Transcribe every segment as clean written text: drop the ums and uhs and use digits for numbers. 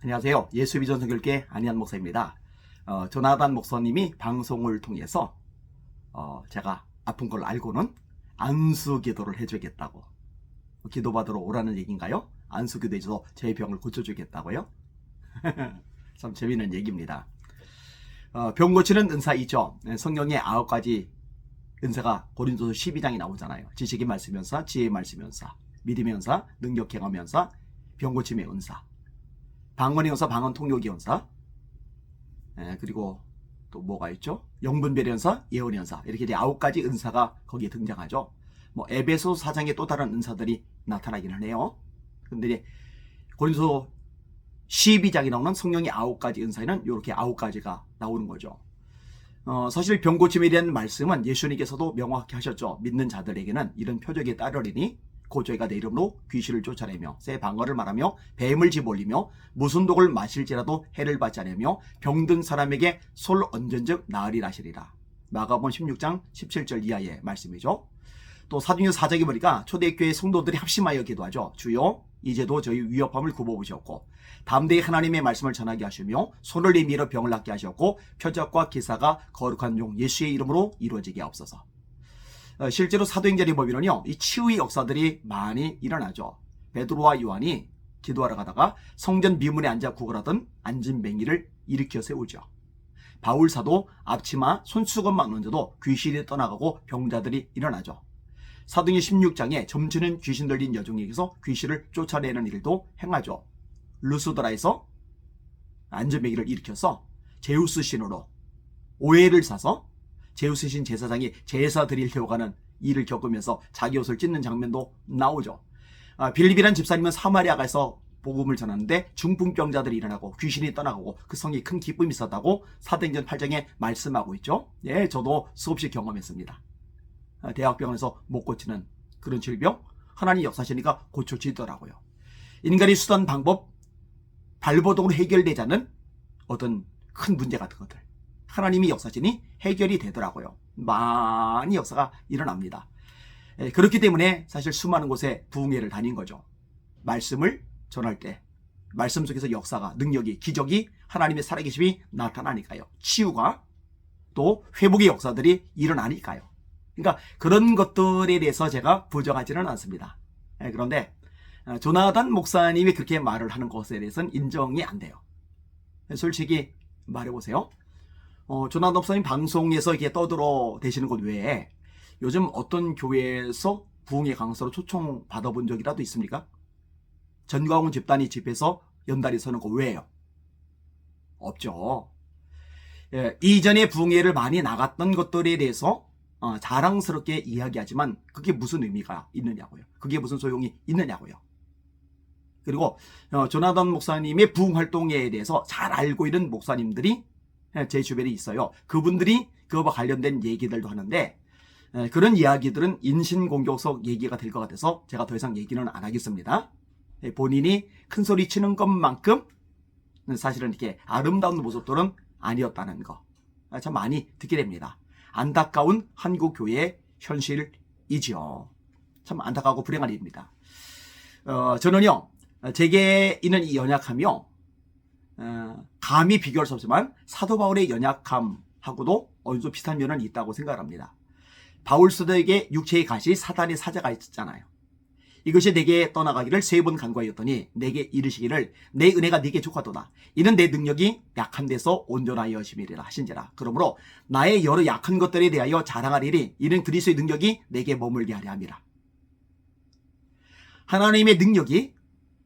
안녕하세요. 예수비전 선교회 안희한 목사입니다. 조나단 목사님이 방송을 통해서 제가 아픈 걸 알고는 안수 기도를 해주겠다고, 기도받으러 오라는 얘기인가요? 안수 기도해서 제 병을 고쳐주겠다고요? 참 재미있는 얘기입니다. 병 고치는 은사 있죠. 성경에 9가지 은사가 고린도서 12장에 나오잖아요. 지식의 말씀 은사, 지혜의 말씀 은사, 믿음의 은사, 능력 경험 은사, 병 고침의 은사, 방언의 은사, 방언 통역의 은사, 그리고 또 뭐가 있죠? 영분별의 은사, 예언의 은사, 이렇게 이제 9가지 은사가 거기에 등장하죠. 에베소 4장에 또 다른 은사들이 나타나기는 해요. 근데 이제 고린도서 12장에 나오는 성령의 9가지 은사에는 이렇게 9가지가 나오는 거죠. 사실 병고침에 대한 말씀은 예수님께서도 명확히 하셨죠. 믿는 자들에게는 이런 표적이 따르리니 곧 저희가 내 이름으로 귀신을 쫓아내며 새 방언을 말하며 뱀을 집어올리며 무슨 독을 마실지라도 해를 받지 않으며 병든 사람에게 솔 얹은즉 나으리라 하시리라. 마가복음 16장 17절 이하의 말씀이죠. 또 사도행전 4장에 보니까 초대교회 성도들이 합심하여 기도하죠. 주여 이제도 저희 위협함을 굽어보셨고 담대히 하나님의 말씀을 전하게 하시며 손을 내밀어 병을 낫게 하셨고 표적과 기사가 거룩한 용 예수의 이름으로 이루어지게 하옵소서. 실제로 사도행전에 보면요, 이 치유의 역사들이 많이 일어나죠. 베드로와 요한이 기도하러 가다가 성전 미문에 앉아 구걸하던 안진뱅이를 일으켜 세우죠. 바울사도 앞치마 손수건만 얹어도 귀신이 떠나가고 병자들이 일어나죠. 사도행전 16장에 점치는 귀신 들린 여종에게서 귀신을 쫓아내는 일도 행하죠. 루스드라에서 안전뱅이를 일으켜서 제우스 신으로 오해를 사서 제우스 신 제사장이 제사 드리려고 하는 일을 겪으면서 자기 옷을 찢는 장면도 나오죠. 빌립이라는 집사님은 사마리아 가서 복음을 전하는데 중풍병자들이 일어나고 귀신이 떠나가고 그 성에 큰 기쁨이 있었다고 사도행전 8장에 말씀하고 있죠. 예, 저도 수없이 경험했습니다. 대학병원에서 못 고치는 그런 질병, 하나님 역사시니까 고쳐지더라고요. 인간의 수단 방법, 발버둥으로 해결되지 않는 어떤 큰 문제 같은 것들, 하나님이 역사시니 해결이 되더라고요. 많이 역사가 일어납니다. 그렇기 때문에 사실 수많은 곳에 부흥회를 다닌 거죠. 말씀을 전할 때 말씀 속에서 역사가, 능력이, 기적이, 하나님의 살아계심이 나타나니까요. 치유가 또 회복의 역사들이 일어나니까요. 그러니까 그런 것들에 대해서 제가 부정하지는 않습니다. 그런데 조나단 목사님이 그렇게 말을 하는 것에 대해서는 인정이 안 돼요. 솔직히 말해보세요. 조나단 목사님 방송에서 이렇게 떠들어 대시는 것 외에 요즘 어떤 교회에서 부흥의 강사로 초청 받아본 적이라도 있습니까? 전광훈 집단이 집에서 연달이 서는 거 왜요? 없죠. 이전에 부흥회를 많이 나갔던 것들에 대해서 자랑스럽게 이야기하지만 그게 무슨 의미가 있느냐고요. 그게 무슨 소용이 있느냐고요. 그리고 조나단 목사님의 부흥 활동에 대해서 잘 알고 있는 목사님들이 제 주변에 있어요. 그분들이 그거와 관련된 얘기들도 하는데 그런 이야기들은 인신공격성 얘기가 될 것 같아서 제가 더 이상 얘기는 안 하겠습니다. 본인이 큰 소리 치는 것만큼 사실은 이렇게 아름다운 모습들은 아니었다는 거 참 많이 듣게 됩니다. 안타까운 한국 교회의 현실이지요. 참 안타까고 불행한 일입니다. 저는요, 제게 있는 이 연약함이요, 감히 비교할 수 없지만 사도 바울의 연약함하고도 어느 정도 비슷한 면은 있다고 생각합니다. 바울 사도에게 육체의 가시 사단의 사자가 있잖아요. 이것이 내게 떠나가기를 3번 간구하였더니 내게 이르시기를 내 은혜가 네게 족하도다. 이는 내 능력이 약한 데서 온전하여 하심이리라 하신지라. 그러므로 나의 여러 약한 것들에 대하여 자랑하리니 이는 그리스도의 능력이 내게 머물게 하려 함이라. 하나님의 능력이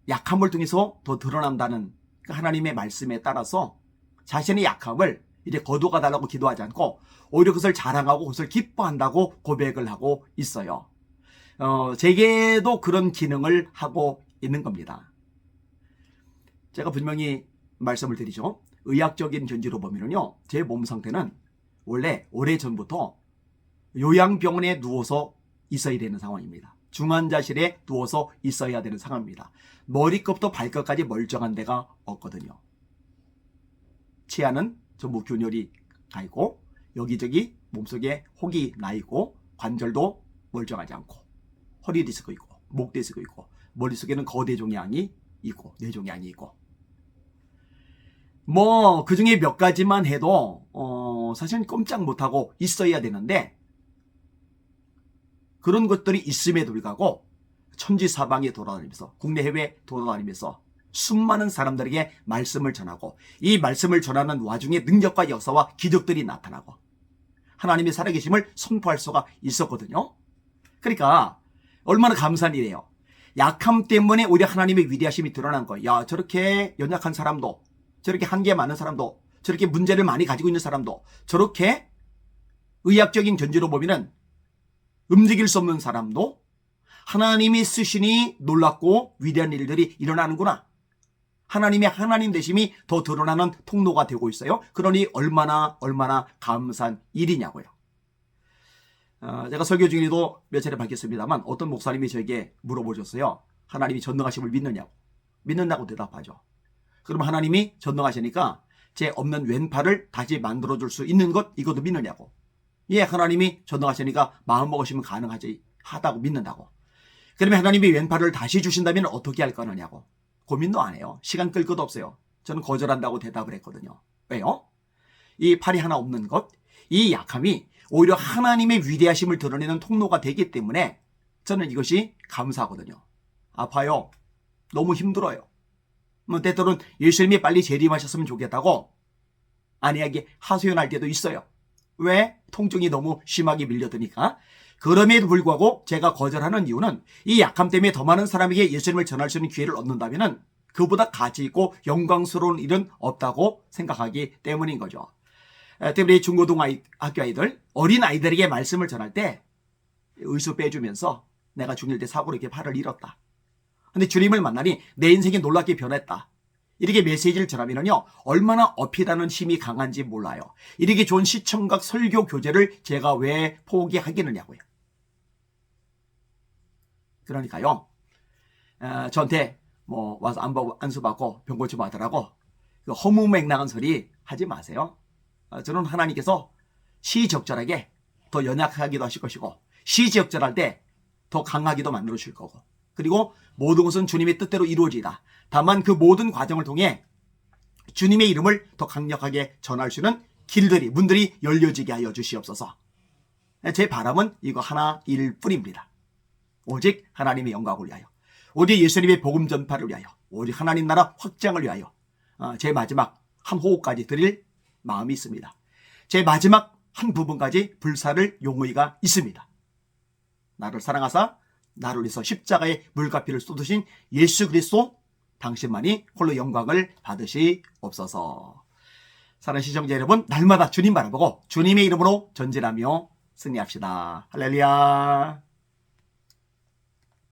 약함을 통해서 더 드러난다는 하나님의 말씀에 따라서 자신의 약함을 이제 거두어 달라고 기도하지 않고 오히려 그것을 자랑하고 그것을 기뻐한다고 고백을 하고 있어요. 제게도 그런 기능을 하고 있는 겁니다. 제가 분명히 말씀을 드리죠. 의학적인 견지로 보면요, 제 몸 상태는 원래 오래전부터 요양병원에 누워서 있어야 되는 상황입니다. 중환자실에 누워서 있어야 되는 상황입니다. 머리끝부터 발끝까지 멀쩡한 데가 없거든요. 치아는 전부 균열이 가 있고 여기저기 몸속에 혹이 나 있고 관절도 멀쩡하지 않고 허리 디스크 있고 목 디스크 있고 머릿속에는 거대 종양이 있고 뇌종양이 있고 뭐 그 중에 몇 가지만 해도 사실은 꼼짝 못하고 있어야 되는데 그런 것들이 있음에도 불구하고 천지사방에 돌아다니면서 국내 해외 돌아다니면서 수많은 사람들에게 말씀을 전하고 이 말씀을 전하는 와중에 능력과 역사와 기적들이 나타나고 하나님의 살아계심을 선포할 수가 있었거든요. 그러니까 얼마나 감사한 일이에요. 약함 때문에 오히려 하나님의 위대하심이 드러난 거예요. 야, 저렇게 연약한 사람도, 저렇게 한계 많은 사람도, 저렇게 문제를 많이 가지고 있는 사람도, 저렇게 의학적인 견지로 보면은 움직일 수 없는 사람도 하나님이 쓰시니 놀랍고 위대한 일들이 일어나는구나. 하나님의 하나님 되심이 더 드러나는 통로가 되고 있어요. 그러니 얼마나 감사한 일이냐고요. 제가 설교 중에도 몇 차례 밝혔습니다만 어떤 목사님이 저에게 물어보셨어요. 하나님이 전능하심을 믿느냐고. 믿는다고 대답하죠. 그럼 하나님이 전능하시니까 제 없는 왼팔을 다시 만들어줄 수 있는 것 이것도 믿느냐고. 예, 하나님이 전능하시니까 마음먹으시면 하다고 믿는다고. 그러면 하나님이 왼팔을 다시 주신다면 어떻게 할 거느냐고. 고민도 안 해요. 시간 끌 것도 없어요. 저는 거절한다고 대답을 했거든요. 왜요? 이 팔이 하나 없는 것, 이 약함이 오히려 하나님의 위대하심을 드러내는 통로가 되기 때문에 저는 이것이 감사하거든요. 아파요. 너무 힘들어요. 뭐 때때로는 예수님이 빨리 재림하셨으면 좋겠다고 아내에게 하소연할 때도 있어요. 왜? 통증이 너무 심하게 밀려드니까. 그럼에도 불구하고 제가 거절하는 이유는 이 약함 때문에 더 많은 사람에게 예수님을 전할 수 있는 기회를 얻는다면 그보다 가치 있고 영광스러운 일은 없다고 생각하기 때문인 거죠. 때문에 중고등학교 아이들, 어린 아이들에게 말씀을 전할 때 의수 빼주면서 내가 중1 때 사고로 이렇게 팔을 잃었다. 근데 주님을 만나니 내 인생이 놀랍게 변했다. 이렇게 메시지를 전하면요 얼마나 어필하는 힘이 강한지 몰라요. 이렇게 좋은 시청각 설교 교재를 제가 왜 포기하겠느냐고요. 그러니까요 저한테 뭐 와서 안수 받고 병 고쳐 받으라고 허무맹랑한 소리 하지 마세요. 저는 하나님께서 시적절하게 더 연약하기도 하실 것이고 시적절할 때 더 강하기도 만들어 주실 거고 그리고 모든 것은 주님의 뜻대로 이루어지다. 다만 그 모든 과정을 통해 주님의 이름을 더 강력하게 전할 수 있는 길들이 문들이 열려지게 하여 주시옵소서. 제 바람은 이거 하나일 뿐입니다. 오직 하나님의 영광을 위하여 오직 예수님의 복음 전파를 위하여 오직 하나님 나라 확장을 위하여 제 마지막 한 호흡까지 드릴 마음이 있습니다. 제 마지막 한 부분까지 불사를 용의가 있습니다. 나를 사랑하사 나를 위해서 십자가의 물과 피를 쏟으신 예수 그리스도 당신만이 홀로 영광을 받으시옵소서. 사랑하는 시청자 여러분, 날마다 주님 바라보고 주님의 이름으로 전진하며 승리합시다. 할렐루야.